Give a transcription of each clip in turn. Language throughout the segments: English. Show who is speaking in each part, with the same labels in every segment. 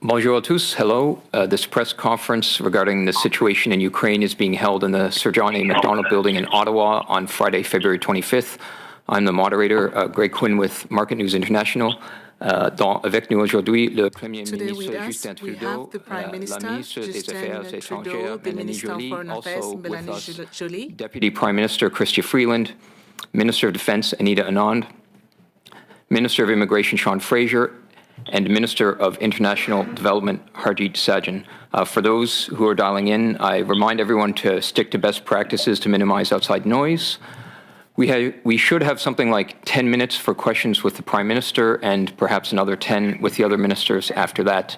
Speaker 1: Bonjour à tous. Hello. This press conference regarding the situation in Ukraine is being held in the Sergei McDonald building in Ottawa on Friday, February 25th. I'm the moderator, Greg Quinn with Market News International. Avec nous aujourd'hui, le Premier ministre Justin Trudeau, la ministre des Affaires étrangères, Melanie Joly, also with us, Deputy Prime Minister Chrystia Freeland, Minister of Defense Anita Anand, Minister of Immigration Fraser, and Minister of International Development Harjit Sajjan. For those who are dialing in, I remind everyone to stick to best practices to minimize outside noise. We should have something like 10 minutes for questions with the Prime Minister and perhaps another 10 with the other ministers after that.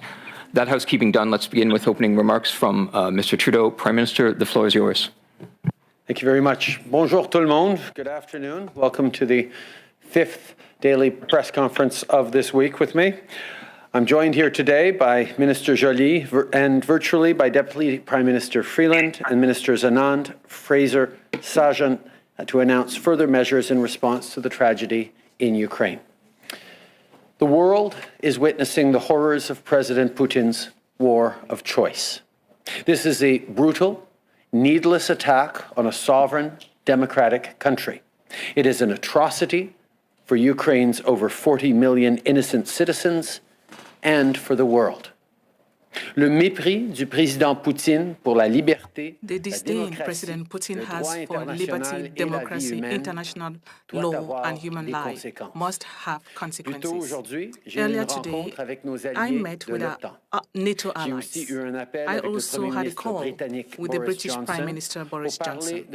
Speaker 1: That housekeeping done, let's begin with opening remarks from Mr. Trudeau. Prime Minister, the floor is yours.
Speaker 2: Thank you very much. Bonjour tout le monde. Good afternoon. Welcome to the 5th daily press conference of this week with me. I'm joined here today by Minister Joly and virtually by Deputy Prime Minister Freeland and Ministers Anand, Fraser, Sajjan to announce further measures in response to the tragedy in Ukraine. The world is witnessing the horrors of President Putin's war of choice. This is a brutal, needless attack on a sovereign, democratic country. It is an atrocity for Ukraine's over 40 million innocent citizens and for the world. Le mépris du président Poutine pour la liberté,
Speaker 3: the disdain President Putin has for liberty, democracy, international law, and human life must have consequences. Earlier today, I met with our NATO allies. I also had a call with the British Prime Minister Boris Johnson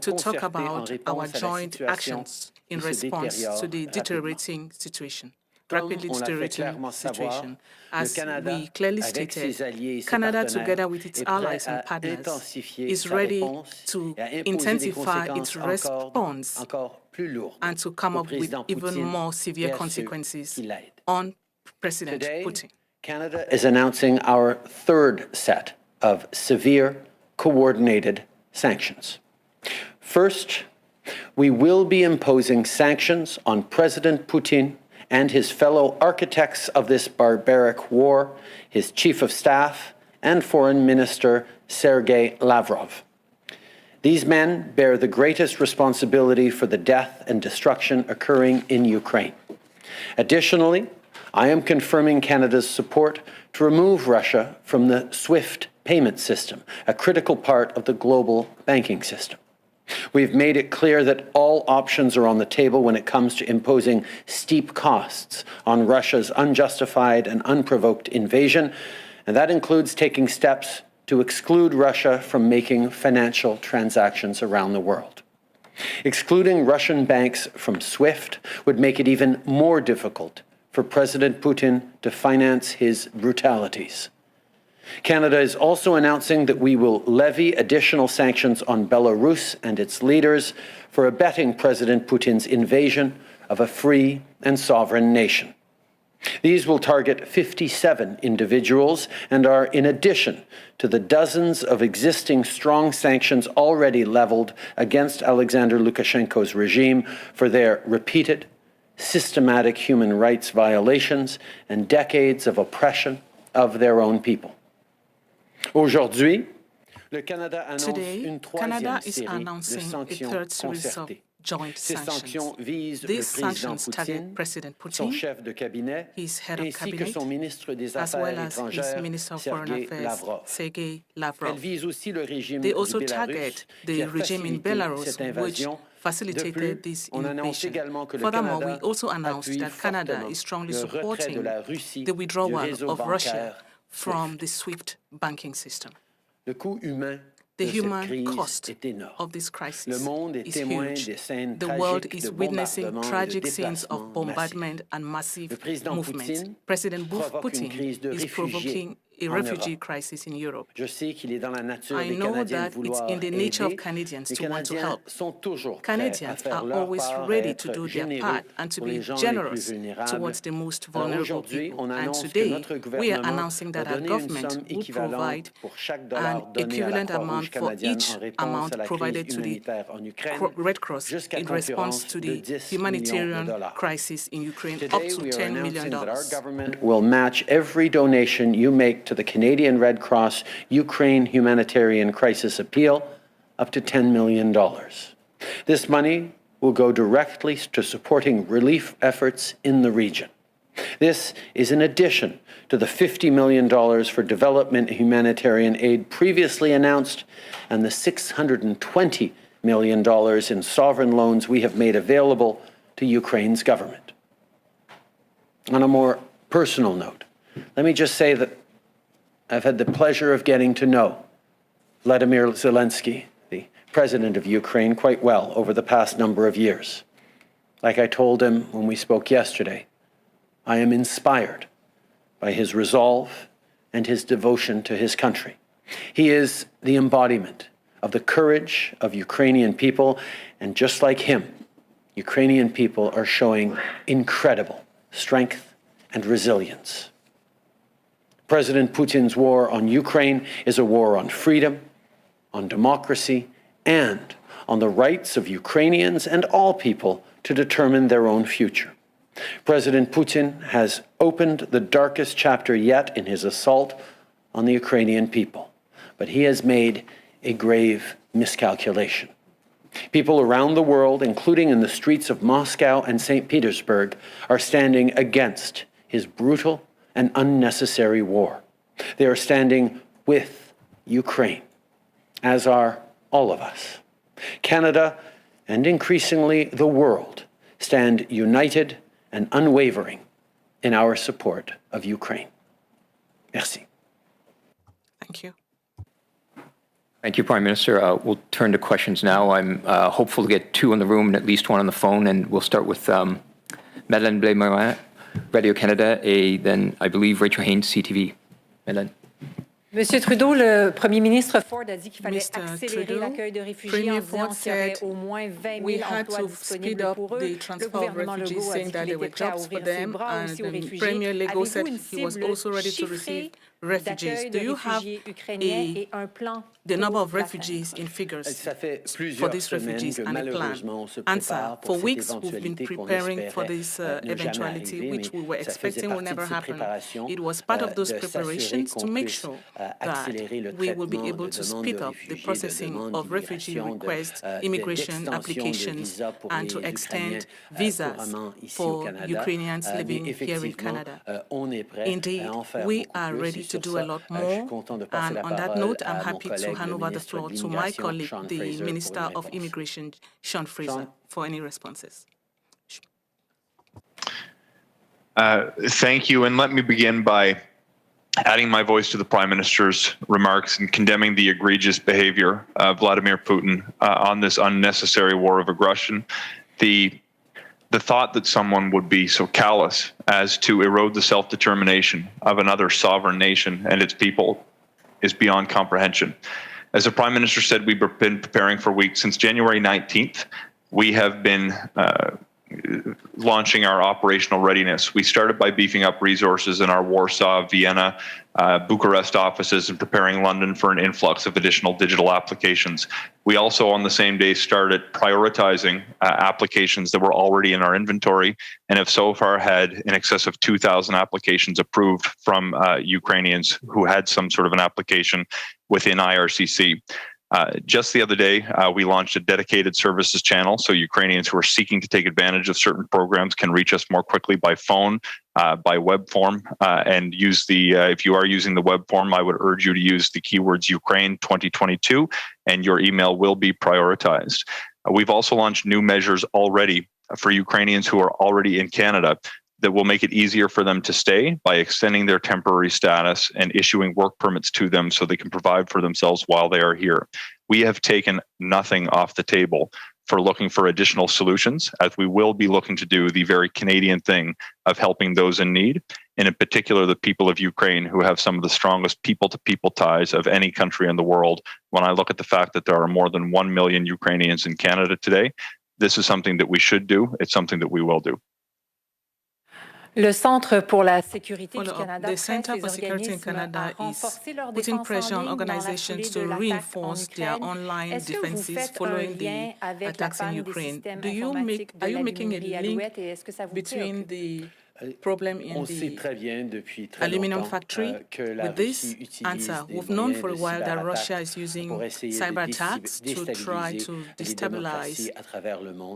Speaker 3: to talk about our joint actions in response to the deteriorating situation. Rapidly deteriorating situation. As we clearly stated, Canada, together with its allies and partners, is ready to intensify its response and to come up with even more severe consequences on President Putin.
Speaker 2: Canada is announcing our third set of severe, coordinated sanctions. First, we will be imposing sanctions on President Putin and his fellow architects of this barbaric war, his Chief of Staff and Foreign Minister Sergei Lavrov. These men bear the greatest responsibility for the death and destruction occurring in Ukraine. Additionally, I am confirming Canada's support to remove Russia from the SWIFT payment system, a critical part of the global banking system. We've made it clear that all options are on the table when it comes to imposing steep costs on Russia's unjustified and unprovoked invasion, and that includes taking steps to exclude Russia from making financial transactions around the world. Excluding Russian banks from SWIFT would make it even more difficult for President Putin to finance his brutalities. Canada is also announcing that we will levy additional sanctions on Belarus and its leaders for abetting President Putin's invasion of a free and sovereign nation. These will target 57 individuals and are in addition to the dozens of existing strong sanctions already leveled against Alexander Lukashenko's regime for their repeated, systematic human rights violations and decades of oppression of their own people. Today,
Speaker 3: Canada is announcing a third series of joint sanctions. These sanctions target President Putin, his head of cabinet, as well as his Minister of Foreign Affairs, Sergei Lavrov. They also target the regime in Belarus, which facilitated this invasion. Furthermore, we also announced that Canada is strongly supporting the withdrawal of Russia from the SWIFT banking system. The human cost of this crisis is huge. The world is witnessing tragic scenes of bombardment and massive movements. President Putin is provoking a refugee crisis in Europe. I know that it's in the nature of Canadians to want to help. Canadians are always ready to do their part and to be generous towards the most vulnerable people. And today, we are announcing that our government will provide an equivalent amount for each amount provided to the Red Cross in response to the humanitarian crisis in Ukraine, up to $10 million.
Speaker 2: Our government will match every donation you make to the Canadian Red Cross Ukraine Humanitarian Crisis Appeal, up to $10 million. This money will go directly to supporting relief efforts in the region. This is in addition to the $50 million for development and humanitarian aid previously announced and the $620 million in sovereign loans we have made available to Ukraine's government. On a more personal note, let me just say that I've had the pleasure of getting to know Vladimir Zelensky, the president of Ukraine, quite well over the past number of years. Like I told him when we spoke yesterday, I am inspired by his resolve and his devotion to his country. He is the embodiment of the courage of Ukrainian people, and just like him, Ukrainian people are showing incredible strength and resilience. President Putin's war on Ukraine is a war on freedom, on democracy, and on the rights of Ukrainians and all people to determine their own future. President Putin has opened the darkest chapter yet in his assault on the Ukrainian people, but he has made a grave miscalculation. People around the world, including in the streets of Moscow and St. Petersburg, are standing against his brutal and unnecessary war. They are standing with Ukraine, as are all of us. Canada, and increasingly the world, stand united and unwavering in our support of Ukraine. Merci.
Speaker 3: Thank you.
Speaker 1: Thank you, Prime Minister. We'll turn to questions now. I'm hopeful to get two in the room and at least one on the phone, and we'll start with Melanie, Radio-Canada, et then, I believe, Rachel Haynes, CTV. Melanie.
Speaker 4: Monsieur Trudeau, le Premier ministre Ford a dit qu'il fallait accélérer l'accueil de réfugiés en disant qu'il y aurait au moins 20 000 emplois disponibles pour eux. Le gouvernement Legault a dit qu'il était prêt à ouvrir ses bras aussi aux réfugiés. Avez-vous une cible chiffrée d'accueil de réfugiés ukrainiens et un plan
Speaker 3: the number of refugees in figures for these refugees and a plan? Answer: for weeks we've been preparing for this eventuality, which we were expecting will never happen. It was part of those preparations to make sure that we will be able to speed up the processing of refugee requests, immigration applications, and to extend visas for Ukrainians living here in Canada. Indeed, we are ready to do a lot more, and on that note, I'm happy to hand over the floor to my colleague, the Minister of Immigration, Fraser, for any responses.
Speaker 5: Thank you, and let me begin by adding my voice to the Prime Minister's remarks and condemning the egregious behavior of Vladimir Putin on this unnecessary war of aggression. The thought that someone would be so callous as to erode the self-determination of another sovereign nation and its people is beyond comprehension. As the Prime Minister said, we've been preparing for weeks. Since January 19th, we have been launching our operational readiness. We started by beefing up resources in our Warsaw, Vienna, Bucharest offices and preparing London for an influx of additional digital applications. We also, on the same day, started prioritizing applications that were already in our inventory and have so far had in excess of 2,000 applications approved from Ukrainians who had some sort of an application within IRCC. Just the other day, we launched a dedicated services channel, so Ukrainians who are seeking to take advantage of certain programs can reach us more quickly by phone, by web form, and use the, if you are using the web form, I would urge you to use the keywords Ukraine 2022, and your email will be prioritized. We've also launched new measures already for Ukrainians who are already in Canada that will make it easier for them to stay by extending their temporary status and issuing work permits to them so they can provide for themselves while they are here. We have taken nothing off the table for looking for additional solutions, as we will be looking to do the very Canadian thing of helping those in need, and in particular the people of Ukraine, who have some of the strongest people-to-people ties of any country in the world. When I look at the fact that there are more than 1 million Ukrainians in Canada today, this is something that we should do. It's something that we will do.
Speaker 4: Le Centre pour la sécurité du Canada
Speaker 3: the Center for Security in Canada is putting pressure on organizations to reinforce their online defenses following the attacks in Ukraine. Are you making a link between the problem in the aluminum factory? With this answer, we've known for a while that Russia is using cyber attacks to try to destabilize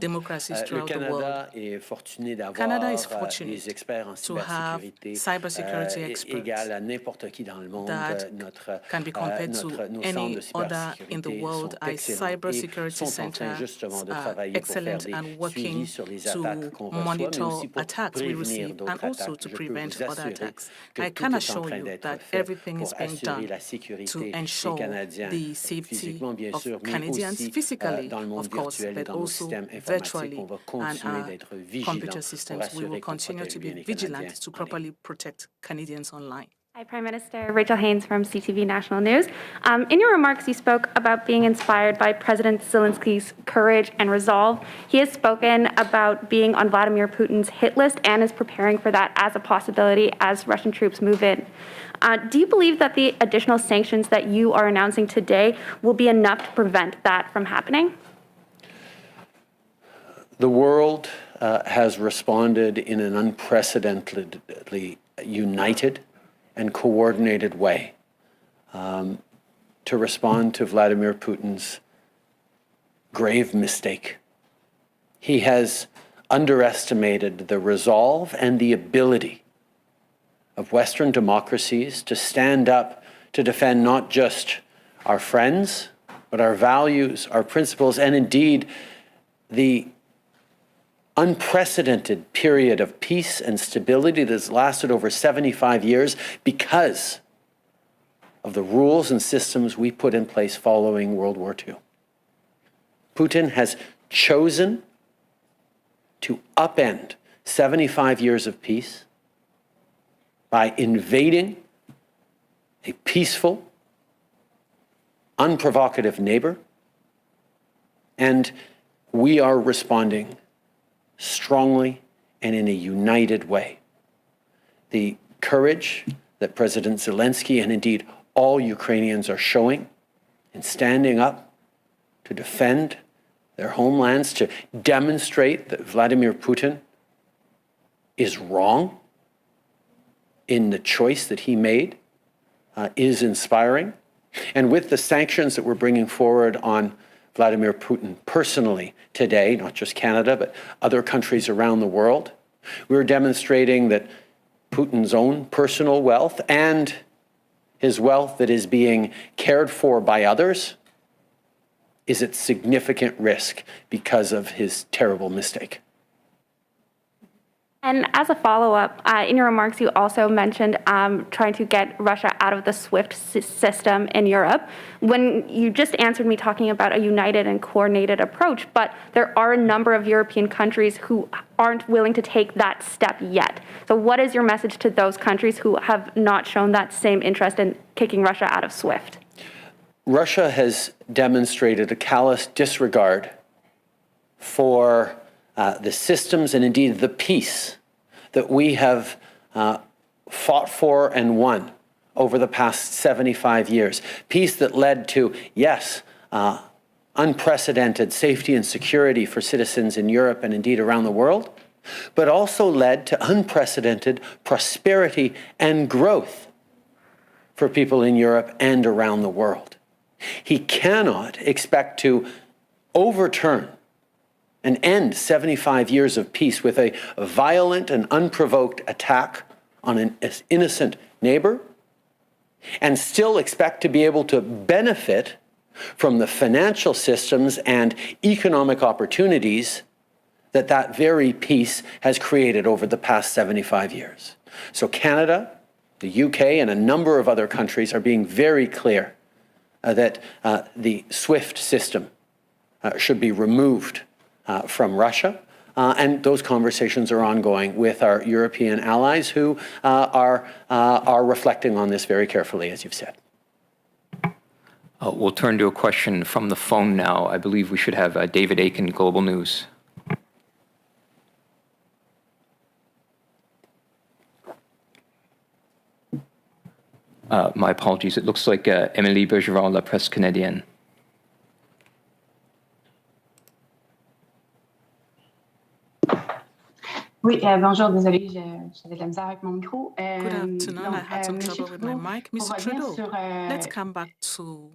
Speaker 3: democracies throughout the world. Canada is fortunate to have cybersecurity experts that can be compared to any other in the world. Our cybersecurity center are excellent and working to monitor attacks we receive and also to prevent other attacks. I can assure you that everything is being done to ensure the safety of Canadians physically, of course, but also virtually, and our computer systems. We will continue to be vigilant to properly protect Canadians online.
Speaker 6: Hi, Prime Minister. Rachel Haynes from CTV National News. In your remarks, you spoke about being inspired by President Zelensky's courage and resolve. He has spoken about being on Vladimir Putin's hit list and is preparing for that as a possibility as Russian troops move in. Do you believe that the additional sanctions that you are announcing today will be enough to prevent that from happening?
Speaker 2: The world has responded in an unprecedentedly united and coordinated way to respond to Vladimir Putin's grave mistake. He has underestimated the resolve and the ability of Western democracies to stand up to defend not just our friends, but our values, our principles, and indeed the unprecedented period of peace and stability that has lasted over 75 years because of the rules and systems we put in place following World War II. Putin has chosen to upend 75 years of peace by invading a peaceful, unprovocative neighbor, and we are responding strongly and in a united way. The courage that President Zelensky and indeed all Ukrainians are showing in standing up to defend their homelands, to demonstrate that Vladimir Putin is wrong in the choice that he made, is inspiring. And with the sanctions that we're bringing forward on Vladimir Putin personally today, not just Canada, but other countries around the world, we're demonstrating that Putin's own personal wealth and his wealth that is being cared for by others is at significant risk because of his terrible mistake.
Speaker 6: And as a follow-up, in your remarks, you also mentioned trying to get Russia out of the SWIFT system in Europe. When you just answered me talking about a united and coordinated approach, but there are a number of European countries who aren't willing to take that step yet. So what is your message to those countries who have not shown that same interest in kicking Russia out of SWIFT?
Speaker 2: Russia has demonstrated a callous disregard for the systems and indeed the peace that we have fought for and won over the past 75 years. Peace that led to, yes, unprecedented safety and security for citizens in Europe and indeed around the world, but also led to unprecedented prosperity and growth for people in Europe and around the world. He cannot expect to overturn and end 75 years of peace with a violent and unprovoked attack on an innocent neighbor and still expect to be able to benefit from the financial systems and economic opportunities that that very peace has created over the past 75 years. So Canada, the UK, and a number of other countries are being very clear that the SWIFT system should be removed from Russia. And those conversations are ongoing with our European allies who are reflecting on this very carefully, as you've said.
Speaker 1: We'll turn to a question from the phone now. I believe we should have David Aiken, Global News. My apologies. It looks like Émilie Bergeron, La Presse Canadienne.
Speaker 7: Oui, bonjour, désolée, j'avais de la misère avec mon micro.
Speaker 3: Good afternoon. I had some
Speaker 7: Monsieur
Speaker 3: trouble with my
Speaker 7: Trudeau,
Speaker 3: mic.
Speaker 7: pour
Speaker 3: Mr.
Speaker 7: revenir
Speaker 3: Trudeau,
Speaker 7: sur
Speaker 3: let's come back to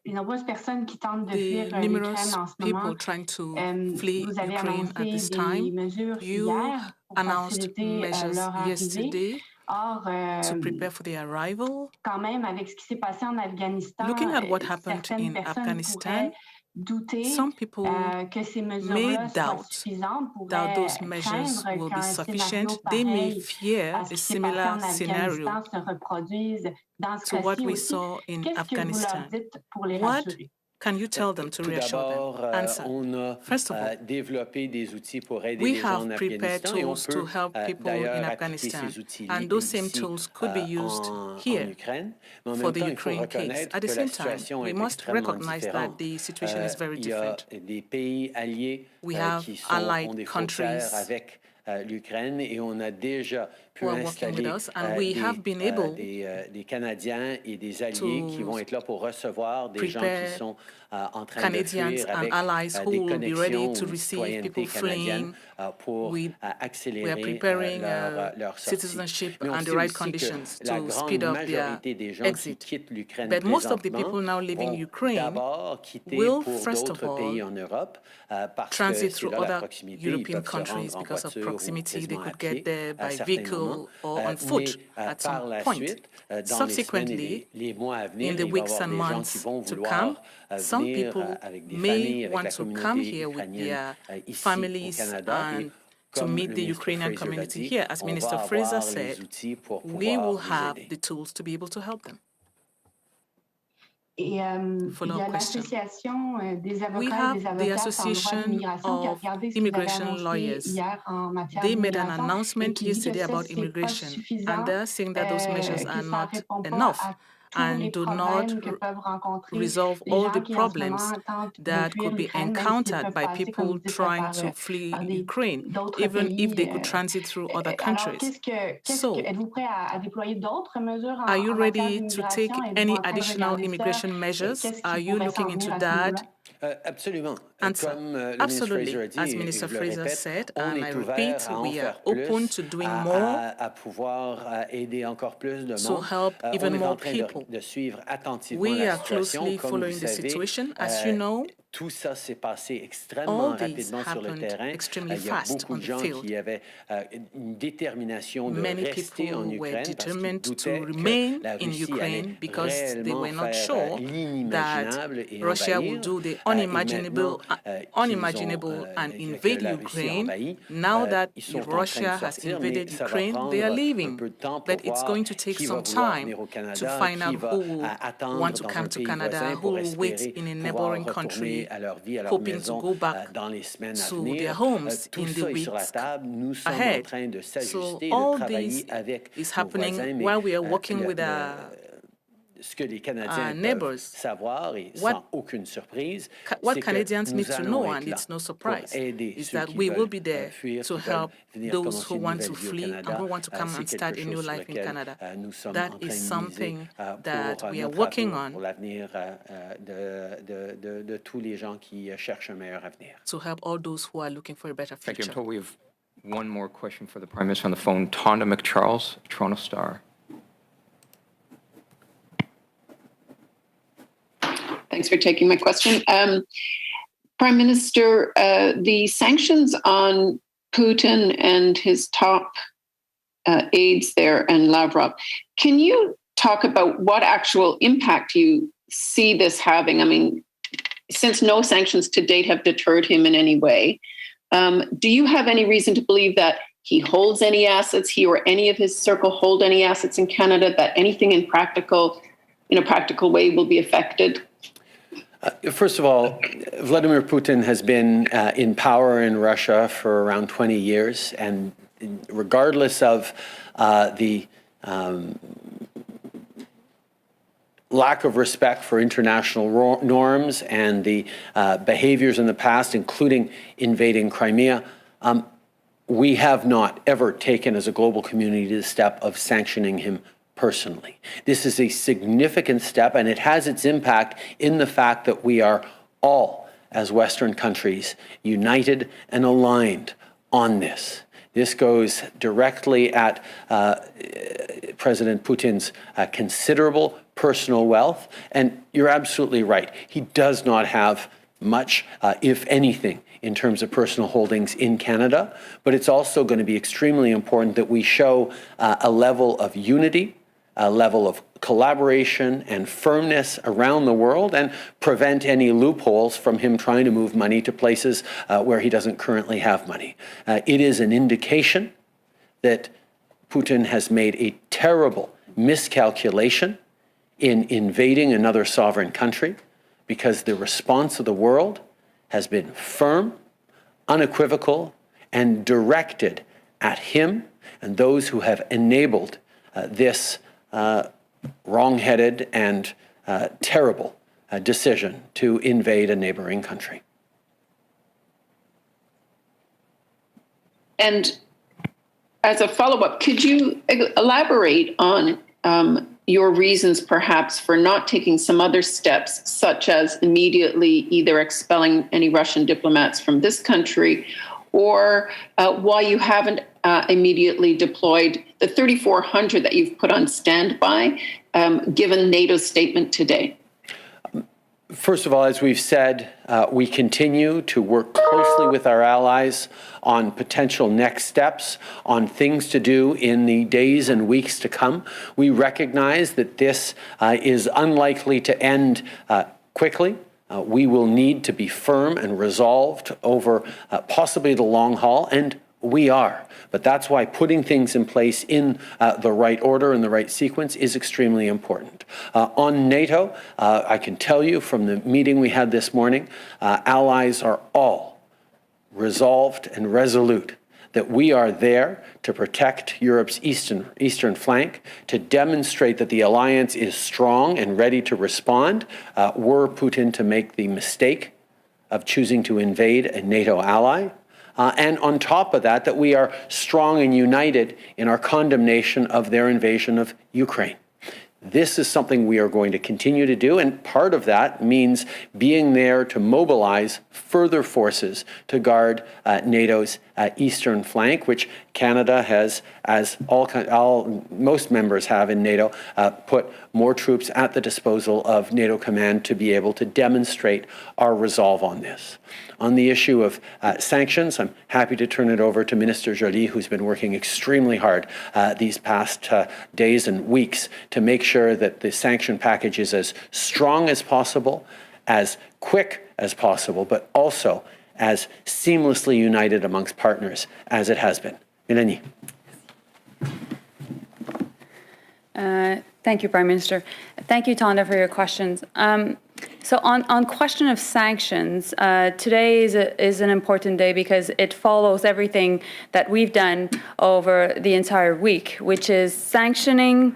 Speaker 7: les nombreuses personnes qui tentent de
Speaker 3: the
Speaker 7: fuir l'Ukraine
Speaker 3: numerous
Speaker 7: en ce
Speaker 3: people
Speaker 7: moment.
Speaker 3: trying to flee
Speaker 7: Vous avez
Speaker 3: Ukraine at this
Speaker 7: annoncé
Speaker 3: time.
Speaker 7: des mesures
Speaker 3: You
Speaker 7: hier pour
Speaker 3: announced
Speaker 7: faciliter
Speaker 3: measures
Speaker 7: leur arrivée.
Speaker 3: yesterday
Speaker 7: Or,
Speaker 3: to prepare for their arrival.
Speaker 7: quand même, avec ce qui s'est passé en Afghanistan,
Speaker 3: Looking at what happened
Speaker 7: certaines
Speaker 3: in
Speaker 7: personnes
Speaker 3: Afghanistan,
Speaker 7: pourraient douter
Speaker 3: some people
Speaker 7: que ces
Speaker 3: may
Speaker 7: mesures-là soient
Speaker 3: doubt
Speaker 7: suffisantes,
Speaker 3: that those
Speaker 7: pourraient
Speaker 3: measures
Speaker 7: craindre
Speaker 3: will be
Speaker 7: qu'un
Speaker 3: sufficient.
Speaker 7: scénario
Speaker 3: They may
Speaker 7: pareil
Speaker 3: fear
Speaker 7: à
Speaker 3: a
Speaker 7: ce qui s'est passé en
Speaker 3: similar scenario
Speaker 7: Afghanistan se reproduise dans ce
Speaker 3: to what
Speaker 7: cas-ci
Speaker 3: we
Speaker 7: aussi.
Speaker 3: saw in
Speaker 7: Qu'est-ce que vous leur
Speaker 3: Afghanistan.
Speaker 7: dites pour les
Speaker 3: What
Speaker 7: rassurer?
Speaker 3: can you tell them to
Speaker 2: Tout
Speaker 3: reassure
Speaker 2: d'abord,
Speaker 3: them? Answer.
Speaker 2: on a
Speaker 3: First of all,
Speaker 2: développé des outils pour aider
Speaker 3: we
Speaker 2: les gens en
Speaker 3: have prepared
Speaker 2: Afghanistan et on
Speaker 3: tools
Speaker 2: peut
Speaker 3: to help people in
Speaker 2: d'ailleurs appliquer
Speaker 3: Afghanistan,
Speaker 2: ces outils
Speaker 3: and those same
Speaker 2: ici
Speaker 3: tools could be used
Speaker 2: en
Speaker 3: here
Speaker 2: Ukraine. Mais en
Speaker 3: for
Speaker 2: même
Speaker 3: the
Speaker 2: temps, il faut
Speaker 3: Ukraine case.
Speaker 2: reconnaître
Speaker 3: At the
Speaker 2: que la
Speaker 3: same time,
Speaker 2: situation
Speaker 3: we
Speaker 2: est
Speaker 3: must
Speaker 2: extrêmement
Speaker 3: recognize that
Speaker 2: différente.
Speaker 3: the situation is very
Speaker 2: Il y a
Speaker 3: different.
Speaker 2: des pays alliés
Speaker 3: We have
Speaker 2: qui
Speaker 3: allied
Speaker 2: ont des
Speaker 3: countries
Speaker 2: frontières avec l'Ukraine et on a déjà pu
Speaker 3: who are working with
Speaker 2: installer
Speaker 3: us, and we have been able
Speaker 2: des Canadiens et des alliés qui vont être là pour recevoir des gens qui
Speaker 3: prepare
Speaker 2: sont en train
Speaker 3: Canadians
Speaker 2: de fuir
Speaker 3: and
Speaker 2: avec
Speaker 3: allies who
Speaker 2: des
Speaker 3: will be ready
Speaker 2: connexions
Speaker 3: to
Speaker 2: ou
Speaker 3: receive
Speaker 2: citoyenneté
Speaker 3: people
Speaker 2: canadienne
Speaker 3: fleeing.
Speaker 2: pour
Speaker 3: We are
Speaker 2: accélérer
Speaker 3: preparing
Speaker 2: leur sortie.
Speaker 3: citizenship
Speaker 2: Mais on
Speaker 3: and the
Speaker 2: sait
Speaker 3: right
Speaker 2: aussi que
Speaker 3: conditions
Speaker 2: la
Speaker 3: to
Speaker 2: grande
Speaker 3: speed up their
Speaker 2: majorité des gens qui
Speaker 3: exit.
Speaker 2: quittent l'Ukraine
Speaker 3: But most of the
Speaker 2: présentement
Speaker 3: people now leaving
Speaker 2: vont
Speaker 3: Ukraine
Speaker 2: d'abord quitter
Speaker 3: will,
Speaker 2: pour
Speaker 3: first of
Speaker 2: d'autres pays
Speaker 3: all,
Speaker 2: en Europe parce que
Speaker 3: transit
Speaker 2: c'est
Speaker 3: through
Speaker 2: là la
Speaker 3: other
Speaker 2: proximité. Ils
Speaker 3: European
Speaker 2: peuvent se
Speaker 3: countries
Speaker 2: rendre en
Speaker 3: because of
Speaker 2: voiture ou
Speaker 3: proximity. They
Speaker 2: quasiment à
Speaker 3: could get
Speaker 2: pied
Speaker 3: there
Speaker 2: à
Speaker 3: by
Speaker 2: certains moments.
Speaker 3: vehicle or on foot
Speaker 2: Mais
Speaker 3: at
Speaker 2: par
Speaker 3: some
Speaker 2: la
Speaker 3: point.
Speaker 2: suite, dans les semaines et
Speaker 3: Subsequently,
Speaker 2: les mois à venir,
Speaker 3: in the
Speaker 2: il va y
Speaker 3: weeks
Speaker 2: avoir
Speaker 3: and
Speaker 2: des gens qui
Speaker 3: months
Speaker 2: vont
Speaker 3: to
Speaker 2: vouloir
Speaker 3: come, some
Speaker 2: venir
Speaker 3: people
Speaker 2: avec des
Speaker 3: may
Speaker 2: familles, avec
Speaker 3: want
Speaker 2: la
Speaker 3: to come
Speaker 2: communauté
Speaker 3: here with
Speaker 2: ukrainienne
Speaker 3: their
Speaker 2: ici au
Speaker 3: families
Speaker 2: Canada. Et
Speaker 3: and to
Speaker 2: comme
Speaker 3: meet
Speaker 2: le
Speaker 3: the
Speaker 2: ministre
Speaker 3: Ukrainian
Speaker 2: Fraser l'a
Speaker 3: community
Speaker 2: dit,
Speaker 3: here. As
Speaker 2: on
Speaker 3: Minister
Speaker 2: va
Speaker 3: Fraser
Speaker 2: avoir les
Speaker 3: said,
Speaker 2: outils pour
Speaker 3: we will
Speaker 2: pouvoir les
Speaker 3: have
Speaker 2: aider.
Speaker 3: the tools to be able to help them.
Speaker 7: Et il y a
Speaker 3: Follow-up question.
Speaker 7: l'Association des avocats
Speaker 3: We
Speaker 7: et
Speaker 3: have
Speaker 7: des
Speaker 3: the
Speaker 7: avocates en droit
Speaker 3: Association
Speaker 7: d'immigration qui a
Speaker 3: of
Speaker 7: regardé ce que vous avez
Speaker 3: Immigration
Speaker 7: annoncé
Speaker 3: Lawyers.
Speaker 7: hier en matière
Speaker 3: They made an
Speaker 7: d'immigration et
Speaker 3: announcement
Speaker 7: qui dit que
Speaker 3: yesterday
Speaker 7: ça,
Speaker 3: about
Speaker 7: c'est pas
Speaker 3: immigration,
Speaker 7: suffisant,
Speaker 3: and they're saying that those measures
Speaker 7: que
Speaker 3: are
Speaker 7: ça
Speaker 3: not
Speaker 7: répond pas
Speaker 3: enough
Speaker 7: à tous les
Speaker 3: and do not
Speaker 7: problèmes que peuvent rencontrer
Speaker 3: resolve
Speaker 7: les
Speaker 3: all
Speaker 7: gens
Speaker 3: the
Speaker 7: qui en ce
Speaker 3: problems
Speaker 7: moment tentent de
Speaker 3: that
Speaker 7: fuir
Speaker 3: could be
Speaker 7: l'Ukraine, même s'ils
Speaker 3: encountered
Speaker 7: peuvent
Speaker 3: by
Speaker 7: passer, comme vous
Speaker 3: people
Speaker 7: dites,
Speaker 3: trying to flee Ukraine, even if they could transit through other
Speaker 7: Alors,
Speaker 3: countries.
Speaker 7: qu'est-ce que êtes-vous prêt à déployer d'autres mesures
Speaker 3: Are you
Speaker 7: en matière
Speaker 3: ready to take
Speaker 7: d'immigration? Êtes-vous
Speaker 3: any
Speaker 7: en train de
Speaker 3: additional
Speaker 7: regarder ça?
Speaker 3: immigration measures?
Speaker 7: Qu'est-ce
Speaker 3: Are
Speaker 7: qui
Speaker 3: you
Speaker 7: pourrait s'en
Speaker 3: looking
Speaker 7: venir
Speaker 3: into
Speaker 7: à ce niveau-là?
Speaker 3: that?
Speaker 2: Absolument.
Speaker 3: Answer.
Speaker 2: Comme le ministre
Speaker 3: Absolutely.
Speaker 2: Fraser a dit,
Speaker 3: As
Speaker 2: et
Speaker 3: Minister
Speaker 2: je le
Speaker 3: Fraser
Speaker 2: répète,
Speaker 3: said,
Speaker 2: on
Speaker 3: and I
Speaker 2: est
Speaker 3: repeat,
Speaker 2: ouvert à en
Speaker 3: we are
Speaker 2: faire
Speaker 3: open
Speaker 2: plus,
Speaker 3: to doing more
Speaker 2: à pouvoir aider encore plus de
Speaker 3: to
Speaker 2: monde.
Speaker 3: help even
Speaker 2: On est en
Speaker 3: more
Speaker 2: train
Speaker 3: people.
Speaker 2: de suivre attentivement
Speaker 3: We
Speaker 2: la
Speaker 3: are
Speaker 2: situation.
Speaker 3: closely
Speaker 2: Comme vous
Speaker 3: following the
Speaker 2: savez,
Speaker 3: situation. As you know,
Speaker 2: tout ça s'est passé extrêmement
Speaker 3: all these
Speaker 2: rapidement sur le
Speaker 3: happened
Speaker 2: terrain.
Speaker 3: extremely
Speaker 2: Il y a
Speaker 3: fast
Speaker 2: beaucoup
Speaker 3: on
Speaker 2: de
Speaker 3: the
Speaker 2: gens
Speaker 3: field.
Speaker 2: qui avaient une détermination de
Speaker 3: Many
Speaker 2: rester en
Speaker 3: people were
Speaker 2: Ukraine parce qu'ils
Speaker 3: determined to
Speaker 2: doutaient
Speaker 3: remain
Speaker 2: que la
Speaker 3: in
Speaker 2: Russie
Speaker 3: Ukraine
Speaker 2: allait
Speaker 3: because they
Speaker 2: réellement
Speaker 3: were not
Speaker 2: faire
Speaker 3: sure that
Speaker 2: l'inimaginable et
Speaker 3: Russia would
Speaker 2: envahir.
Speaker 3: do the
Speaker 2: Et
Speaker 3: unimaginable,
Speaker 2: maintenant
Speaker 3: and
Speaker 2: que
Speaker 3: invade
Speaker 2: la Russie
Speaker 3: Ukraine.
Speaker 2: envahit,
Speaker 3: Now that
Speaker 2: ils sont en train
Speaker 3: Russia
Speaker 2: de
Speaker 3: has
Speaker 2: sortir,
Speaker 3: invaded
Speaker 2: mais ça va
Speaker 3: Ukraine,
Speaker 2: prendre
Speaker 3: they are
Speaker 2: un
Speaker 3: leaving.
Speaker 2: peu de temps pour
Speaker 3: But it's
Speaker 2: voir
Speaker 3: going to take
Speaker 2: qui va
Speaker 3: some
Speaker 2: vouloir
Speaker 3: time
Speaker 2: venir au
Speaker 3: to
Speaker 2: Canada,
Speaker 3: find
Speaker 2: qui
Speaker 3: out
Speaker 2: va
Speaker 3: who will want
Speaker 2: attendre
Speaker 3: to
Speaker 2: dans un
Speaker 3: come to
Speaker 2: pays
Speaker 3: Canada,
Speaker 2: voisin
Speaker 3: who
Speaker 2: pour
Speaker 3: will wait
Speaker 2: espérer
Speaker 3: in a
Speaker 2: pouvoir
Speaker 3: neighboring country,
Speaker 2: retourner à leur vie, à leur
Speaker 3: hoping to
Speaker 2: maison
Speaker 3: go back
Speaker 2: dans les semaines à
Speaker 3: to
Speaker 2: venir.
Speaker 3: their homes
Speaker 2: Tout
Speaker 3: in the
Speaker 2: ça est sur la
Speaker 3: weeks
Speaker 2: table. Nous sommes en
Speaker 3: ahead.
Speaker 2: train de
Speaker 3: So
Speaker 2: s'ajuster, de
Speaker 3: all
Speaker 2: travailler
Speaker 3: this
Speaker 2: avec
Speaker 3: is
Speaker 2: nos voisins,
Speaker 3: happening
Speaker 2: mais
Speaker 3: while we are working with
Speaker 2: ce que les Canadiens
Speaker 3: neighbors.
Speaker 2: peuvent savoir, et sans aucune surprise,
Speaker 3: What
Speaker 2: c'est que
Speaker 3: Canadians need
Speaker 2: nous
Speaker 3: to
Speaker 2: allons
Speaker 3: know,
Speaker 2: être
Speaker 3: and
Speaker 2: là
Speaker 3: it's no
Speaker 2: pour
Speaker 3: surprise,
Speaker 2: aider
Speaker 3: is
Speaker 2: ceux
Speaker 3: that
Speaker 2: qui
Speaker 3: we will
Speaker 2: veulent
Speaker 3: be there
Speaker 2: fuir,
Speaker 3: to
Speaker 2: qui veulent
Speaker 3: help
Speaker 2: venir
Speaker 3: those
Speaker 2: commencer
Speaker 3: who
Speaker 2: une
Speaker 3: want
Speaker 2: nouvelle
Speaker 3: to
Speaker 2: vie au
Speaker 3: flee and
Speaker 2: Canada.
Speaker 3: who want to come
Speaker 2: C'est
Speaker 3: and start a
Speaker 2: quelque
Speaker 3: new
Speaker 2: chose sur
Speaker 3: life in
Speaker 2: lequel
Speaker 3: Canada.
Speaker 2: nous sommes
Speaker 3: That
Speaker 2: en train
Speaker 3: is
Speaker 2: de miser
Speaker 3: something that
Speaker 2: pour
Speaker 3: we are
Speaker 2: notre
Speaker 3: working
Speaker 2: avenir, pour
Speaker 3: on
Speaker 2: l'avenir de tous les gens qui cherchent un meilleur avenir.
Speaker 3: to help all those who are looking for a better
Speaker 1: Thank you.
Speaker 3: future.
Speaker 1: I'm told we have one more question for the Prime Minister on the phone. Tonda McCharles, Toronto Star.
Speaker 8: Thanks for taking my question. Prime Minister, the sanctions on Putin and his top aides there and Lavrov, can you talk about what actual impact you see this having? I mean, since no sanctions to date have deterred him in any way, do you have any reason to believe that he holds any assets, he or any of his circle hold any assets in Canada, that anything in a practical way will be affected?
Speaker 2: First of all, Vladimir Putin has been in power in Russia for around 20 years, and regardless of the lack of respect for international norms and the behaviors in the past, including invading Crimea, we have not ever taken as a global community the step of sanctioning him personally. This is a significant step, and it has its impact in the fact that we are all, as Western countries, united and aligned on this. This goes directly at President Putin's considerable personal wealth, and you're absolutely right. He does not have much, if anything, in terms of personal holdings in Canada, but it's also going to be extremely important that we show a level of unity, a level of collaboration and firmness around the world, and prevent any loopholes from him trying to move money to places where he doesn't currently have money. It is an indication that Putin has made a terrible miscalculation in invading another sovereign country, because the response of the world has been firm, unequivocal, and directed at him and those who have enabled this wrong-headed and terrible decision to invade a neighboring country.
Speaker 8: And as a follow-up, could you elaborate on your reasons perhaps for not taking some other steps, such as immediately either expelling any Russian diplomats from this country, or why you haven't immediately deployed the 3,400 that you've put on standby, given NATO's statement today?
Speaker 2: First of all, as we've said, we continue to work closely with our allies on potential next steps, on things to do in the days and weeks to come. We recognize that this is unlikely to end quickly. We will need to be firm and resolved over possibly the long haul, and we are. But that's why putting things in place in the right order and the right sequence is extremely important. On NATO, I can tell you from the meeting we had this morning, allies are all resolved and resolute that we are there to protect Europe's eastern flank, to demonstrate that the alliance is strong and ready to respond were Putin to make the mistake of choosing to invade a NATO ally. And on top of that, that we are strong and united in our condemnation of their invasion of Ukraine. This is something we are going to continue to do, and part of that means being there to mobilize further forces to guard NATO's eastern flank, which Canada has, as most members have in NATO, put more troops at the disposal of NATO command to be able to demonstrate our resolve on this. On the issue of sanctions, I'm happy to turn it over to Minister Joly, who's been working extremely hard these past days and weeks to make sure that the sanction package is as strong as possible, as quick as possible, but also as seamlessly united amongst partners as it has been. Melanie.
Speaker 4: Thank you, Prime Minister. Thank you, Tanda, for your questions. So on question of sanctions, today is an important day because it follows everything that we've done over the entire week, which is sanctioning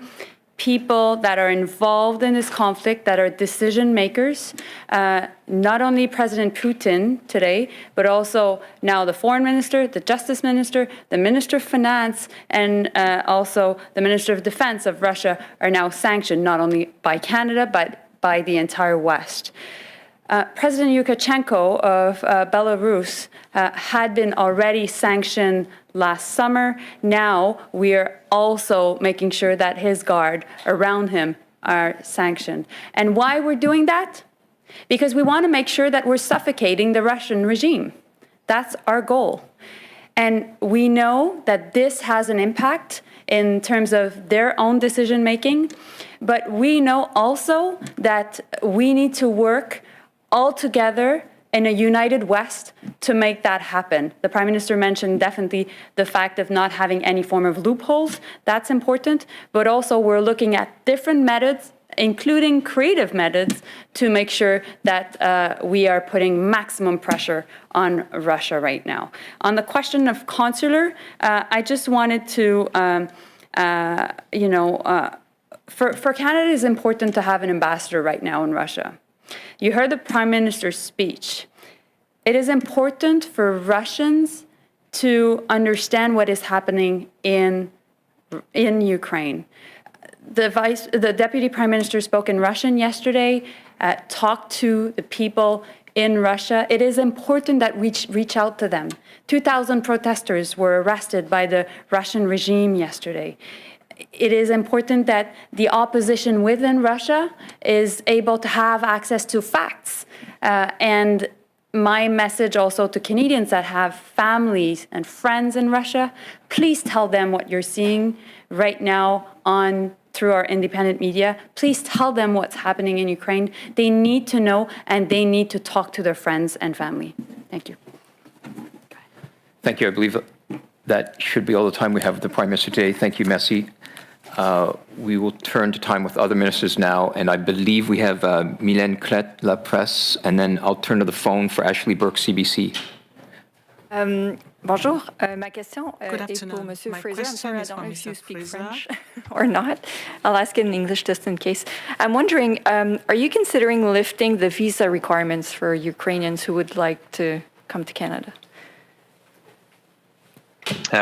Speaker 4: people that are involved in this conflict, that are decision makers, not only President Putin today, but also now the Foreign Minister, the Justice Minister, the Minister of Finance, and also the Minister of Defense of Russia are now sanctioned, not only by Canada, but by the entire West. President Lukashenko of Belarus had been already sanctioned last summer. Now we are also making sure that his guard around him are sanctioned. And why we're doing that? Because we want to make sure that we're suffocating the Russian regime. That's our goal. And we know that this has an impact in terms of their own decision making, but we know also that we need to work all together in a united West to make that happen. The Prime Minister mentioned definitely the fact of not having any form of loopholes. That's important, but also we're looking at different methods
Speaker 9: including creative methods to make sure that we are putting maximum pressure on Russia right now. On the question of consular, I just wanted to, for Canada, it's important to have an ambassador right now in Russia. You heard the Prime Minister's speech. It is important for Russians to understand what is happening in Ukraine. The Deputy Prime Minister spoke in Russian yesterday, talked to the people in Russia. It is important that we reach out to them. 2,000 protesters were arrested by the Russian regime yesterday. It is important that the opposition within Russia is able to have access to facts. And my message also to Canadians that have families and friends in Russia, please tell them what you're seeing right now through our independent media. Please tell them what's happening in Ukraine. They need to know, and they need to talk to their friends and family. Thank you.
Speaker 1: Thank you. I believe that should be all the time we have with the Prime Minister today. Thank you, Merci. We will turn to time with other ministers now, and I believe we have Mylène Clet, La Presse, and then I'll turn to the phone for Ashley Burke, CBC.
Speaker 10: Bonjour. Ma question
Speaker 3: Good
Speaker 10: est pour
Speaker 3: afternoon.
Speaker 10: Monsieur
Speaker 3: My
Speaker 10: Fraser. I'm
Speaker 3: question
Speaker 10: sorry, I
Speaker 3: is
Speaker 10: don't
Speaker 3: for
Speaker 10: know if you
Speaker 3: Mr.
Speaker 10: speak
Speaker 3: Fraser.
Speaker 10: French or not. I'll ask it in English just in case. I'm wondering, are you considering lifting the visa requirements for Ukrainians who would like to come to Canada?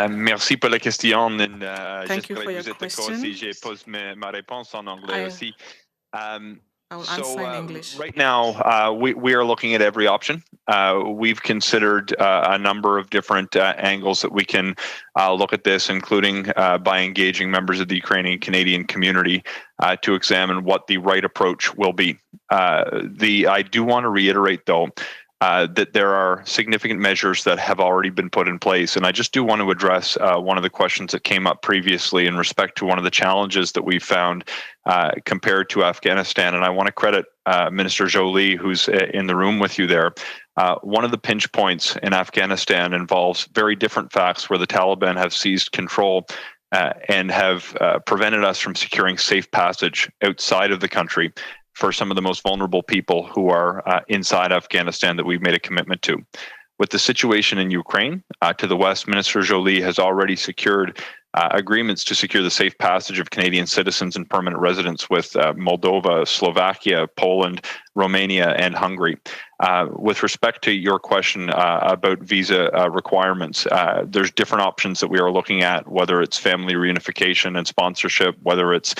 Speaker 5: Merci pour la question.
Speaker 3: Thank you for your question.
Speaker 5: Si je pose ma réponse en anglais aussi.
Speaker 3: I will answer in English.
Speaker 5: Right now, we are looking at every option. We've considered a number of different angles that we can look at this, including by engaging members of the Ukrainian Canadian community to examine what the right approach will be. I do want to reiterate, though, that there are significant measures that have already been put in place. And I just do want to address one of the questions that came up previously in respect to one of the challenges that we found compared to Afghanistan. And I want to credit Minister Joly, who's in the room with you there. One of the pinch points in Afghanistan involves very different facts where the Taliban have seized control and have prevented us from securing safe passage outside of the country for some of the most vulnerable people who are inside Afghanistan that we've made a commitment to. With the situation in Ukraine, to the west, Minister Joly has already secured agreements to secure the safe passage of Canadian citizens and permanent residents with Moldova, Slovakia, Poland, Romania, and Hungary. With respect to your question about visa requirements, there's different options that we are looking at, whether it's family reunification and sponsorship, whether it's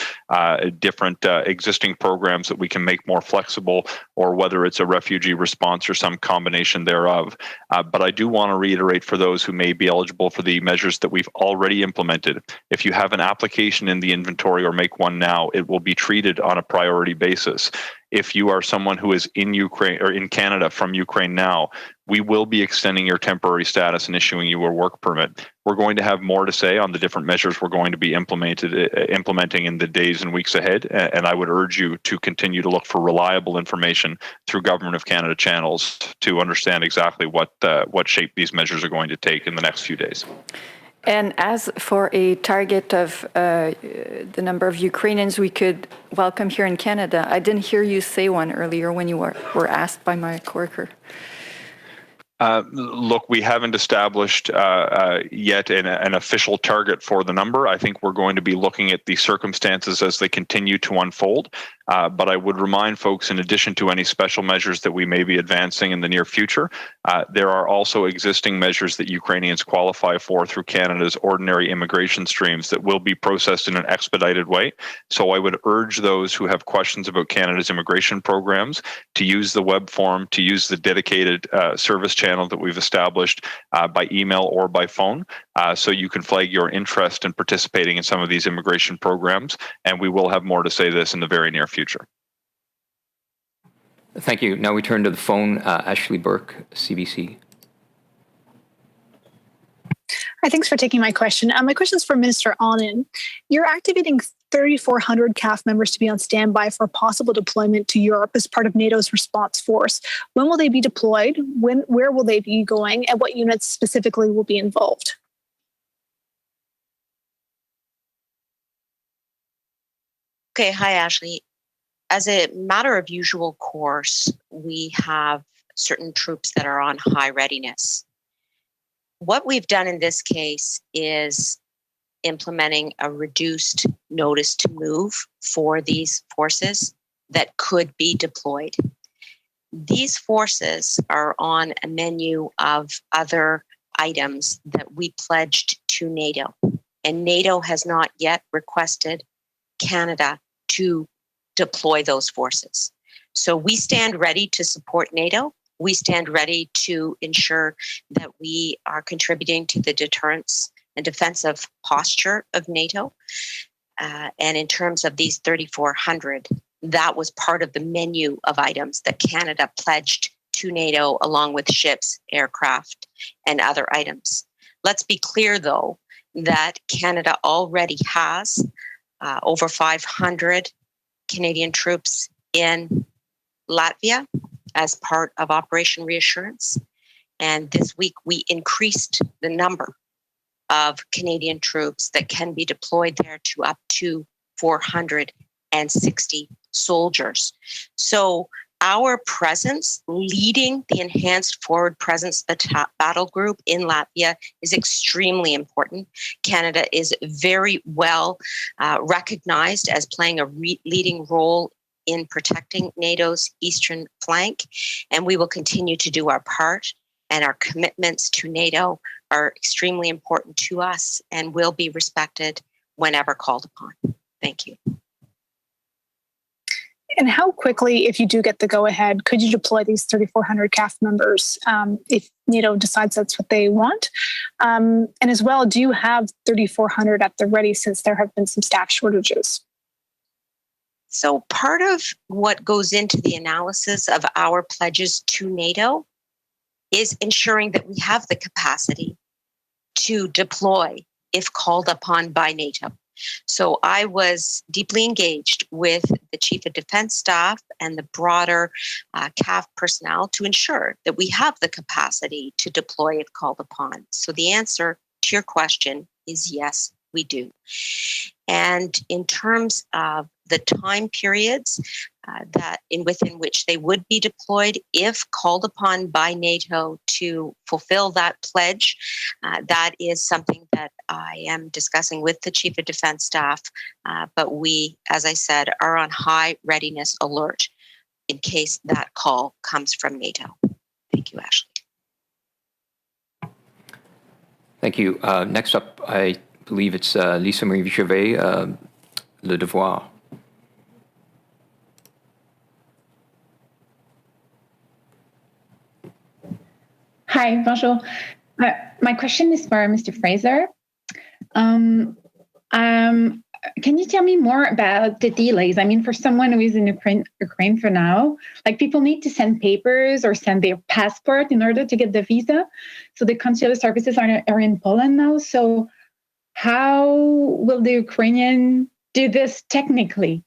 Speaker 5: different existing programs that we can make more flexible, or whether it's a refugee response or some combination thereof. But I do want to reiterate for those who may be eligible for the measures that we've already implemented, if you have an application in the inventory or make one now, it will be treated on a priority basis. If you are someone who is in Ukraine or in Canada from Ukraine now, we will be extending your temporary status and issuing you a work permit. We're going to have more to say on the different measures we're going to be implementing in the days and weeks ahead. And I would urge you to continue to look for reliable information through Government of Canada channels to understand exactly what shape these measures are going to take in the next few days.
Speaker 10: And as for a target of the number of Ukrainians we could welcome here in Canada, I didn't hear you say one earlier when you were asked by my coworker.
Speaker 5: Look, we haven't established yet an official target for the number. I think we're going to be looking at the circumstances as they continue to unfold. But I would remind folks, in addition to any special measures that we may be advancing in the near future, there are also existing measures that Ukrainians qualify for through Canada's ordinary immigration streams that will be processed in an expedited way. So I would urge those who have questions about Canada's immigration programs to use the web form, to use the dedicated service channel that we've established by email or by phone, so you can flag your interest in participating in some of these immigration programs. And we will have more to say this in the very near future.
Speaker 1: Thank you. Now we turn to the phone. Ashley Burke, CBC.
Speaker 11: Hi, thanks for taking my question. My question is for Minister Anand. You're activating 3,400 CAF members to be on standby for possible deployment to Europe as part of NATO's response force. When will they be deployed? Where will they be going? And what units specifically will be involved?
Speaker 12: Okay, hi, Ashley. as a matter of usual course, we have certain troops that are on high readiness. What we've done in this case is implementing a reduced notice to move for these forces that could be deployed. These forces are on a menu of other items that we pledged to NATO, and NATO has not yet requested Canada to deploy those forces. So we stand ready to support NATO. We stand ready to ensure that we are contributing to the deterrence and defensive posture of NATO. And in terms of these 3,400, that was part of the menu of items that Canada pledged to NATO, along with ships, aircraft, and other items. Let's be clear, though, that Canada already has over 500 Canadian troops in Latvia as part of Operation Reassurance. And this week, we increased the number of Canadian troops that can be deployed there to up to 460 soldiers. So our presence leading the Enhanced Forward Presence Battle Group in Latvia is extremely important. Canada is very well recognized as playing a leading role in protecting NATO's eastern flank, and we will continue to do our part, and our commitments to NATO are extremely important to us and will be respected whenever called upon. Thank you.
Speaker 11: And how quickly, if you do get the go-ahead, could you deploy these 3,400 CAF members if NATO decides that's what they want? And as well, do you have 3,400 at the ready since there have been some staff shortages?
Speaker 12: So part of what goes into the analysis of our pledges to NATO is ensuring that we have the capacity to deploy if called upon by NATO. So I was deeply engaged with the Chief of Defense Staff and the broader CAF personnel to ensure that we have the capacity to deploy if called upon. So the answer to your question is yes, we do. And in terms of the time periods within which they would be deployed if called upon by NATO to fulfill that pledge, that is something that I am discussing with the Chief of Defense Staff. But we, as I said, are on high readiness alert in case that call comes from NATO. Thank you, Ashley.
Speaker 1: Thank you. Next up, I believe it's Lisa Marie Gervais, Le Devoir.
Speaker 13: Hi, bonjour. My question is for Mr. Fraser. Can you tell me more about the delays? I mean, for someone who is in Ukraine for now, like people need to send papers or send their passport in order to get the visa. So the consular services are in Poland now. So how will the Ukrainian do this technically?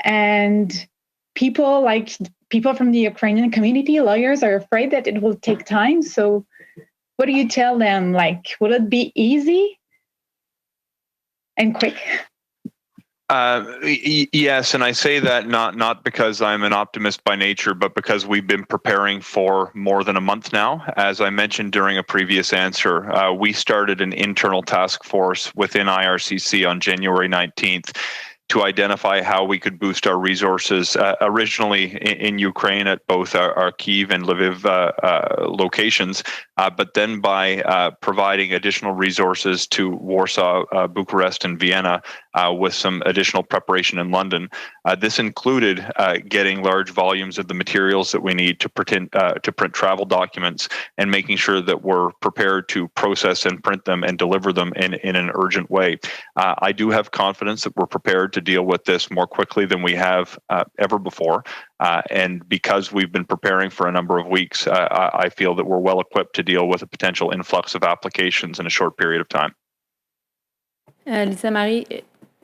Speaker 13: And people from the Ukrainian community, lawyers, are afraid that it will take time. So what do you tell them? Like, will it be easy and quick?
Speaker 5: Yes, and I say that not because I'm an optimist by nature, but because we've been preparing for more than a month now. As I mentioned during a previous answer, we started an internal task force within IRCC on January 19th to identify how we could boost our resources, originally in Ukraine at both our Kyiv and Lviv locations, but then by providing additional resources to Warsaw, Bucharest, and Vienna with some additional preparation in London. This included getting large volumes of the materials that we need to print travel documents and making sure that we're prepared to process and print them and deliver them in an urgent way. I do have confidence that we're prepared to deal with this more quickly than we have ever before. And because we've been preparing for a number of weeks, I feel that we're well equipped to deal with a potential influx of applications in a short period of time.
Speaker 9: Lisa Marie,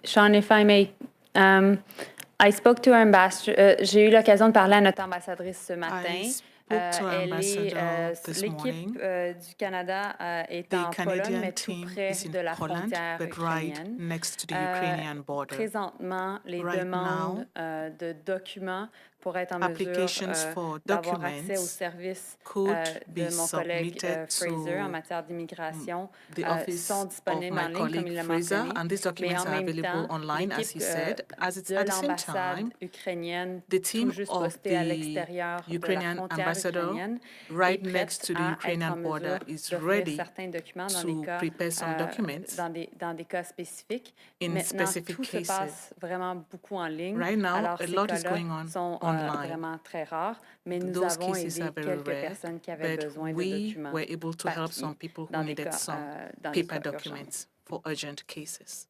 Speaker 9: Sean, if I may, I spoke to our ambassador. J'ai eu l'occasion de parler à notre ambassadrice ce matin.
Speaker 3: spoke to our ambassador this
Speaker 4: L'équipe
Speaker 3: morning.
Speaker 4: du Canada est
Speaker 3: The
Speaker 4: en Pologne,
Speaker 3: Canadian
Speaker 4: mais tout
Speaker 3: team
Speaker 4: près
Speaker 3: is in
Speaker 4: de la
Speaker 3: Poland,
Speaker 4: frontière
Speaker 3: but right
Speaker 4: ukrainienne.
Speaker 3: next to the Ukrainian border.
Speaker 4: Présentement, les
Speaker 3: Right
Speaker 4: demandes
Speaker 3: now,
Speaker 4: de documents pour être en
Speaker 3: applications
Speaker 4: mesure
Speaker 3: for
Speaker 4: d'avoir accès aux
Speaker 3: documents
Speaker 4: services
Speaker 3: could
Speaker 4: de
Speaker 3: be
Speaker 4: mon collègue
Speaker 3: submitted
Speaker 4: Fraser en
Speaker 3: to
Speaker 4: matière d'immigration
Speaker 3: the office
Speaker 4: sont
Speaker 3: of
Speaker 4: disponibles
Speaker 3: my
Speaker 4: en ligne, comme
Speaker 3: colleague
Speaker 4: il l'a
Speaker 3: Fraser,
Speaker 4: mentionné.
Speaker 3: and these
Speaker 4: Mais
Speaker 3: documents
Speaker 4: en
Speaker 3: are
Speaker 4: même
Speaker 3: available
Speaker 4: temps,
Speaker 3: online, as he said.
Speaker 4: de
Speaker 3: At the same
Speaker 4: l'ambassade
Speaker 3: time,
Speaker 4: ukrainienne,
Speaker 3: the
Speaker 4: tout
Speaker 3: team
Speaker 4: juste
Speaker 3: of
Speaker 4: postée à
Speaker 3: the
Speaker 4: l'extérieur de la
Speaker 3: Ukrainian
Speaker 4: frontière
Speaker 3: ambassador
Speaker 4: ukrainienne,
Speaker 3: right
Speaker 4: est
Speaker 3: next
Speaker 4: prête
Speaker 3: to the
Speaker 4: à être
Speaker 3: Ukrainian
Speaker 4: en
Speaker 3: border
Speaker 4: mesure
Speaker 3: is
Speaker 4: d'offrir
Speaker 3: ready
Speaker 4: certains documents dans
Speaker 3: to
Speaker 4: des cas,
Speaker 3: prepare some documents
Speaker 4: dans des cas spécifiques.
Speaker 3: in
Speaker 4: Maintenant,
Speaker 3: specific
Speaker 4: tout se
Speaker 3: cases.
Speaker 4: passe vraiment beaucoup en ligne.
Speaker 3: Right now,
Speaker 4: Alors,
Speaker 3: a
Speaker 4: ces
Speaker 3: lot is
Speaker 4: cas-là
Speaker 3: going on
Speaker 4: sont
Speaker 3: online.
Speaker 4: vraiment très rares, mais nous
Speaker 3: Those
Speaker 4: avons
Speaker 3: cases
Speaker 4: aidé
Speaker 3: are very
Speaker 4: quelques
Speaker 3: rare,
Speaker 4: personnes qui avaient
Speaker 3: but
Speaker 4: besoin de
Speaker 3: we
Speaker 4: documents
Speaker 3: were able to help some
Speaker 4: papier
Speaker 3: people who
Speaker 4: dans des
Speaker 3: needed
Speaker 4: cas,
Speaker 3: some
Speaker 4: dans des
Speaker 3: paper
Speaker 4: cas urgents.
Speaker 3: documents for urgent cases.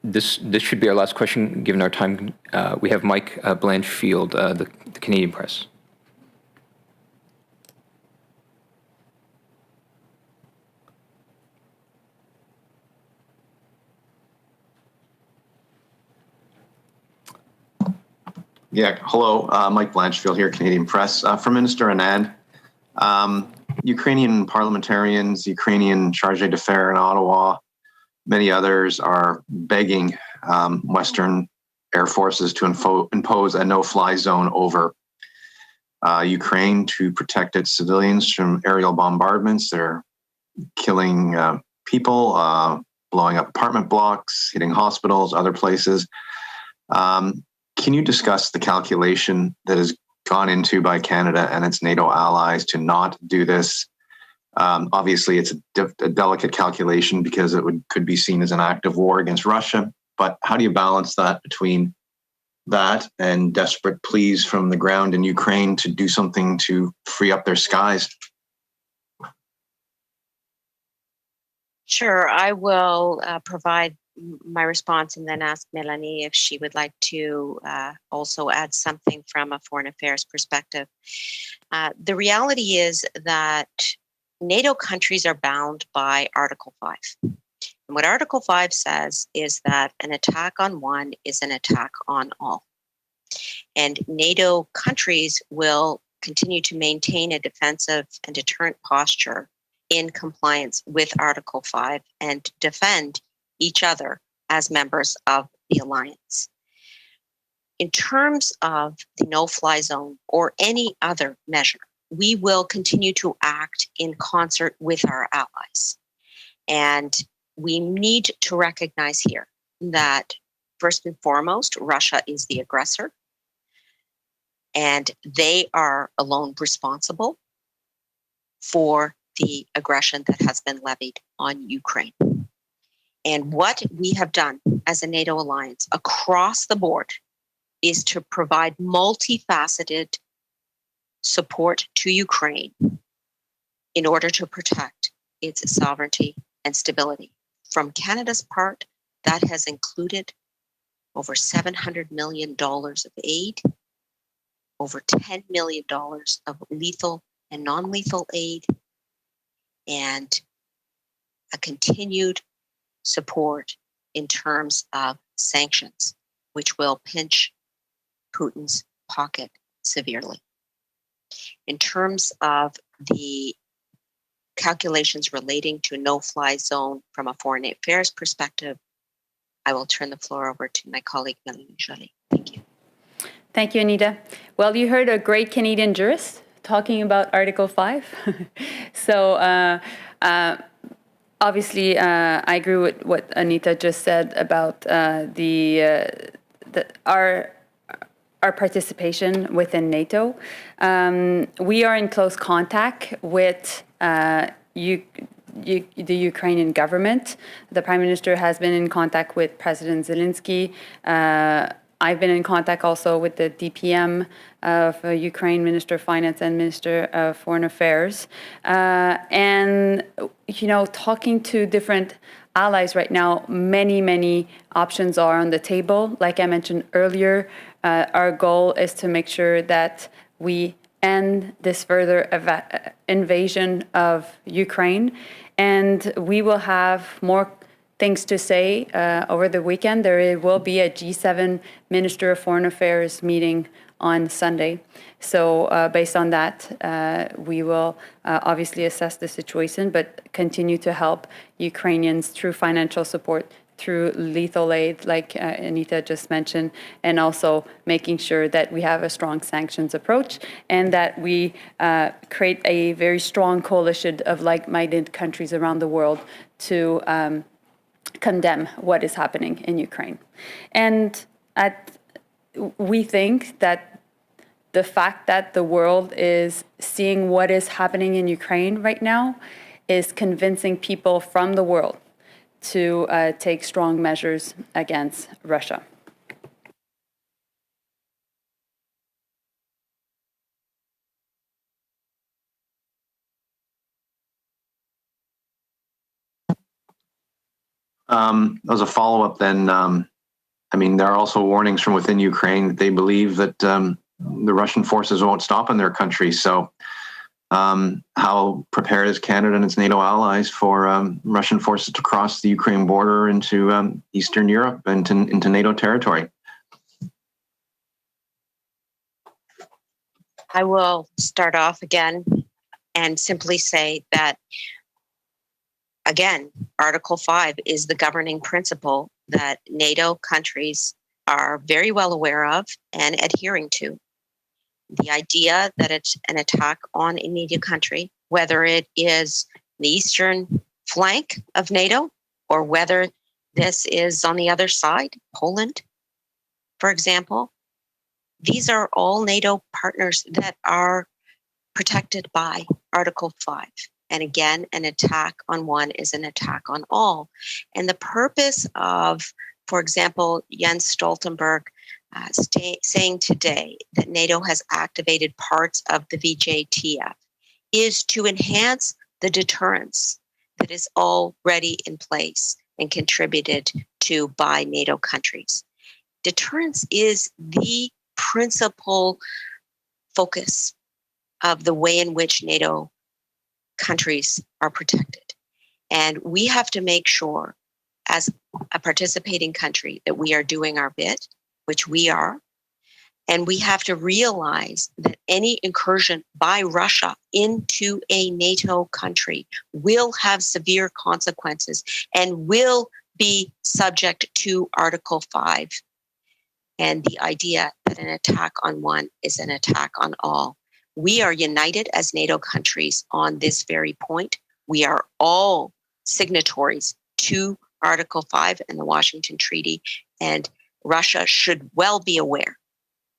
Speaker 1: This should be our last question, given our time. We have Mike Blanchfield, the Canadian Press.
Speaker 14: Yeah, hello, Mike Blanchfield here, Canadian Press. For Minister Anand, Ukrainian parliamentarians, Ukrainian Chargé d'Affaires in Ottawa, many others are begging Western air forces to impose a no-fly zone over Ukraine to protect its civilians from aerial bombardments. They're killing people, blowing up apartment blocks, hitting hospitals, other places. Can you discuss the calculation that has gone into by Canada and its NATO allies to not do this? Obviously, it's a delicate calculation because it could be seen as an act of war against Russia. But how do you balance that between that and desperate pleas from the ground in Ukraine to do something to free up their skies?
Speaker 12: Sure, I will provide my response and then ask Melanie if she would like to also add something from a foreign affairs perspective. The reality is that NATO countries are bound by Article 5. And what Article 5 says is that an attack on one is an attack on all. And NATO countries will continue to maintain a defensive and deterrent posture in compliance with Article 5 and defend each other as members of the alliance. In terms of the no-fly zone or any other measure, we will continue to act in concert with our allies. And we need to recognize here that, first and foremost, Russia is the aggressor, and they are alone responsible for the aggression that has been levied on Ukraine. And what we have done as a NATO alliance across the board is to provide multifaceted support to Ukraine in order to protect its sovereignty and stability. From Canada's part, that has included over $700 million of aid, over $10 million of lethal and non-lethal aid, and a continued support in terms of sanctions, which will pinch Putin's pocket severely. In terms of the calculations relating to no-fly zone from a foreign affairs perspective, I will turn the floor over to my colleague, Melanie Joly. Thank you.
Speaker 4: Thank you, Anita. Well, you heard a great Canadian jurist talking about Article 5. So obviously, I agree with what Anita just said about our participation within NATO. We are in close contact with the Ukrainian government. The Prime Minister has been in contact with President Zelensky. I've been in contact also with the DPM of Ukraine, Minister of Finance and Minister of Foreign Affairs. And, you know, talking to different allies right now, many options are on the table. Like I mentioned earlier, our goal is to make sure that we end this further invasion of Ukraine. And we will have more things to say over the weekend. There will be a G7 Minister of Foreign Affairs meeting
Speaker 9: on Sunday. So based on that, we will obviously assess the situation, but continue to help Ukrainians through financial support, through lethal aid, like Anita just mentioned, and also making sure that we have a strong sanctions approach and that we create a very strong coalition of like-minded countries around the world to condemn what is happening in Ukraine. And we think that the fact that the world is seeing what is happening in Ukraine right now is convincing people from the world to take strong measures against Russia.
Speaker 14: As a follow-up then, I mean, there are also warnings from within Ukraine that they believe that the Russian forces won't stop in their country. So how prepared is Canada and its NATO allies for Russian forces to cross the Ukraine border into Eastern Europe and into NATO territory?
Speaker 12: I will start off again and simply say that, again, Article 5 is the governing principle that NATO countries are very well aware of and adhering to. The idea that it's an attack on a NATO country, whether it is the eastern flank of NATO or whether this is on the other side, Poland, for example, these are all NATO partners that are protected by Article 5. And again, an attack on one is an attack on all. And the purpose of, for example, Jens Stoltenberg saying today that NATO has activated parts of the VJTF is to enhance the deterrence that is already in place and contributed to by NATO countries. Deterrence is the principal focus of the way in which NATO countries are protected. And we have to make sure, as a participating country, that we are doing our bit, which we are. And we have to realize that any incursion by Russia into a NATO country will have severe consequences and will be subject to Article 5. And the idea that an attack on one is an attack on all. We are united as NATO countries on this very point. We are all signatories to Article 5 and the Washington Treaty, and Russia should well be aware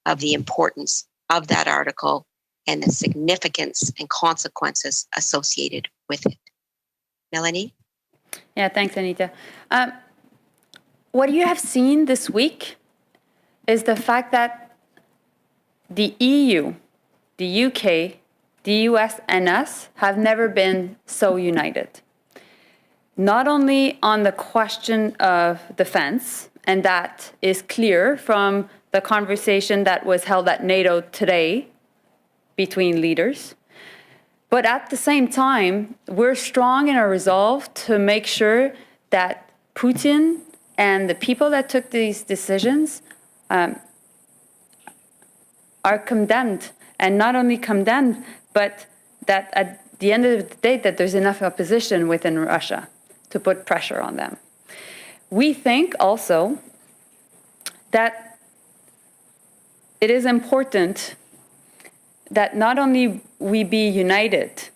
Speaker 12: of the importance of that article and the significance and consequences associated with it. Melanie?
Speaker 9: Yeah, thanks, Anita. What you have seen this week is the fact that the EU, the UK, the US, and us have never been so united. Not only on the question of defense, and that is clear from the conversation that was held at NATO today between leaders, but at the same time, we're strong in our resolve to make sure that Putin and the people that took these decisions are condemned, and not only condemned, but that at the end of the day, that there's enough opposition within Russia to put pressure on them. We think also that it is important that not only we be united,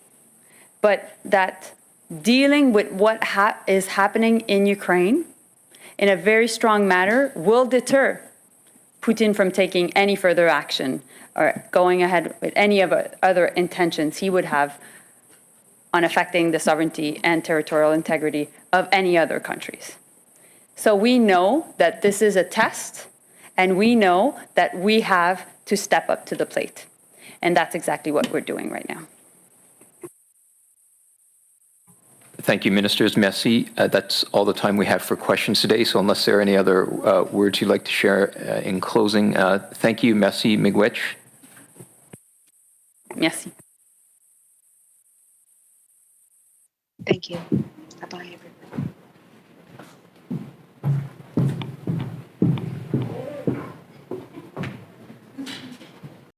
Speaker 9: but that dealing with what is happening in Ukraine in a very strong manner will deter Putin from taking any further action or going ahead with any of other intentions he would have on affecting the sovereignty and territorial integrity of any other countries. So we know that this is a test, and we know that we have to step up to the plate. And that's exactly what we're doing right now.
Speaker 1: Thank you, Ministers. Merci. That's all the time we have for questions today. So unless there are any other words you'd like to share in closing, thank you. Merci, Miigwech.
Speaker 9: Merci.
Speaker 12: Thank you. Bye-bye, everyone.